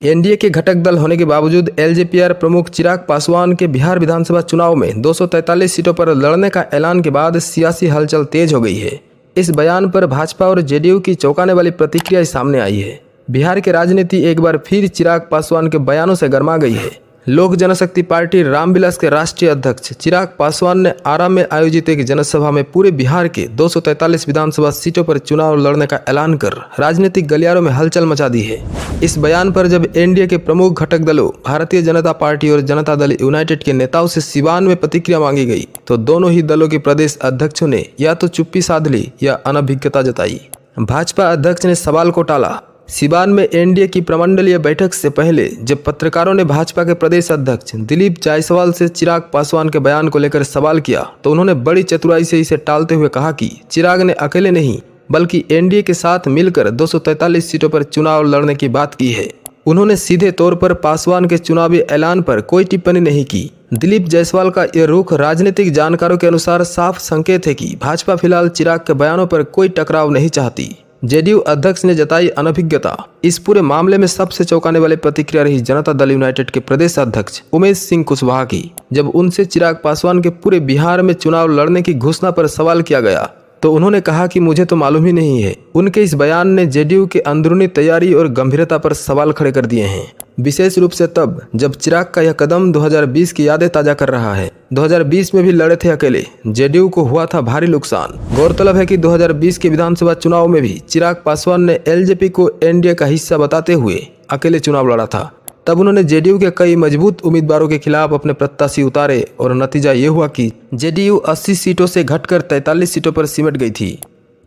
NDA के घटक दल होने के बावजूद एलजेपीआर प्रमुख चिराग पासवान के बिहार विधानसभा चुनाव में 243 सीटों पर लड़ने का ऐलान के बाद सियासी हलचल तेज हो गई है। इस बयान पर भाजपा और जेडीयू की चौंकाने वाली प्रतिक्रिया सामने आई है। बिहार की राजनीति एक बार फिर चिराग पासवान के बयानों से गर्मा गई है। लोक जनशक्ति पार्टी रामविलास के राष्ट्रीय अध्यक्ष चिराग पासवान ने आरा में आयोजित एक जनसभा में पूरे बिहार के 243 विधानसभा सीटों पर चुनाव लड़ने का ऐलान कर राजनीतिक गलियारों में हलचल मचा दी है। इस बयान पर जब एनडीए के प्रमुख घटक दलों भारतीय जनता पार्टी और जनता दल यूनाइटेड के नेताओं से सिवान में प्रतिक्रिया मांगी गई तो दोनों ही दलों के प्रदेश अध्यक्षों ने या तो चुप्पी साध ली या अनभिज्ञता जताई। भाजपा अध्यक्ष ने सवाल को टाला। सिवान में एनडीए की प्रमंडलीय बैठक से पहले जब पत्रकारों ने भाजपा के प्रदेश अध्यक्ष दिलीप जायसवाल से चिराग पासवान के बयान को लेकर सवाल किया तो उन्होंने बड़ी चतुराई से इसे टालते हुए कहा कि चिराग ने अकेले नहीं बल्कि एनडीए के साथ मिलकर 243 सीटों पर चुनाव लड़ने की बात की है। उन्होंने सीधे तौर पर पासवान के चुनावी ऐलान पर कोई टिप्पणी नहीं की। दिलीप जायसवाल का यह रुख राजनीतिक जानकारों के अनुसार साफ संकेत है कि भाजपा फिलहाल चिराग के बयानों पर कोई टकराव नहीं चाहती। जेडीयू अध्यक्ष ने जताई अनभिज्ञता। इस पूरे मामले में सबसे चौंकाने वाली प्रतिक्रिया रही जनता दल यूनाइटेड के प्रदेश अध्यक्ष उमेश सिंह कुशवाहा की। जब उनसे चिराग पासवान के पूरे बिहार में चुनाव लड़ने की घोषणा पर सवाल किया गया तो उन्होंने कहा कि मुझे तो मालूम ही नहीं है। उनके इस बयान ने जेडीयू के अंदरूनी तैयारी और गंभीरता पर सवाल खड़े कर दिए हैं, विशेष रूप से तब जब चिराग का यह कदम 2020 की यादें ताजा कर रहा है। 2020 में भी लड़े थे अकेले, जेडीयू को हुआ था भारी नुकसान। गौरतलब है कि 2020 के विधानसभा चुनाव में भी चिराग पासवान ने एलजेपी को एनडीए का हिस्सा बताते हुए अकेले चुनाव लड़ा था। तब उन्होंने जेडीयू के कई मजबूत उम्मीदवारों के खिलाफ अपने प्रत्याशी उतारे और नतीजा ये हुआ कि जेडीयू 80 सीटों से घटकर 43 सीटों पर सिमट गई थी।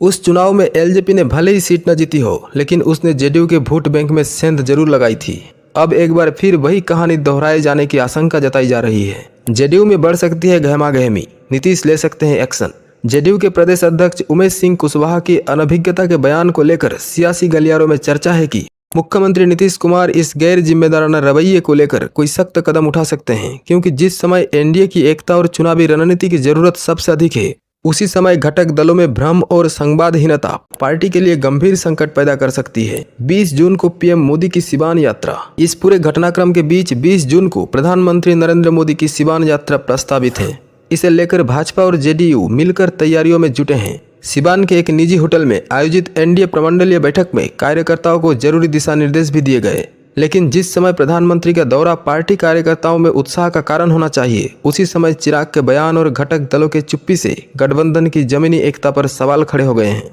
उस चुनाव में एलजेपी ने भले ही सीट न जीती हो लेकिन उसने जेडीयू के वोट बैंक में सेंध जरूर लगाई थी। अब एक बार फिर वही कहानी दोहराए जाने की आशंका जताई जा रही है। जेडीयू में बढ़ सकती है गहमा गहमी, नीतीश ले सकते हैं एक्शन। जेडीयू के प्रदेश अध्यक्ष उमेश सिंह कुशवाहा की अनभिज्ञता के बयान को लेकर सियासी गलियारों में चर्चा है कि मुख्यमंत्री नीतीश कुमार इस गैर जिम्मेदाराना रवैये को लेकर कोई सख्त कदम उठा सकते हैं, क्योंकि जिस समय एनडीए की एकता और चुनावी रणनीति की जरूरत सबसे अधिक है उसी समय घटक दलों में भ्रम और संवादहीनता पार्टी के लिए गंभीर संकट पैदा कर सकती है। 20 जून को पीएम मोदी की सिवान यात्रा। इस पूरे घटनाक्रम के बीच 20 जून को प्रधानमंत्री नरेंद्र मोदी की सिवान यात्रा प्रस्तावित है। इसे लेकर भाजपा और जेडीयू मिलकर तैयारियों में जुटे हैं। सिवान के एक निजी होटल में आयोजित एनडीए प्रमंडलीय बैठक में कार्यकर्ताओं को जरूरी दिशा निर्देश भी दिए गए, लेकिन जिस समय प्रधानमंत्री का दौरा पार्टी कार्यकर्ताओं में उत्साह का कारण होना चाहिए उसी समय चिराग के बयान और घटक दलों के चुप्पी से गठबंधन की जमीनी एकता पर सवाल खड़े हो गए हैं।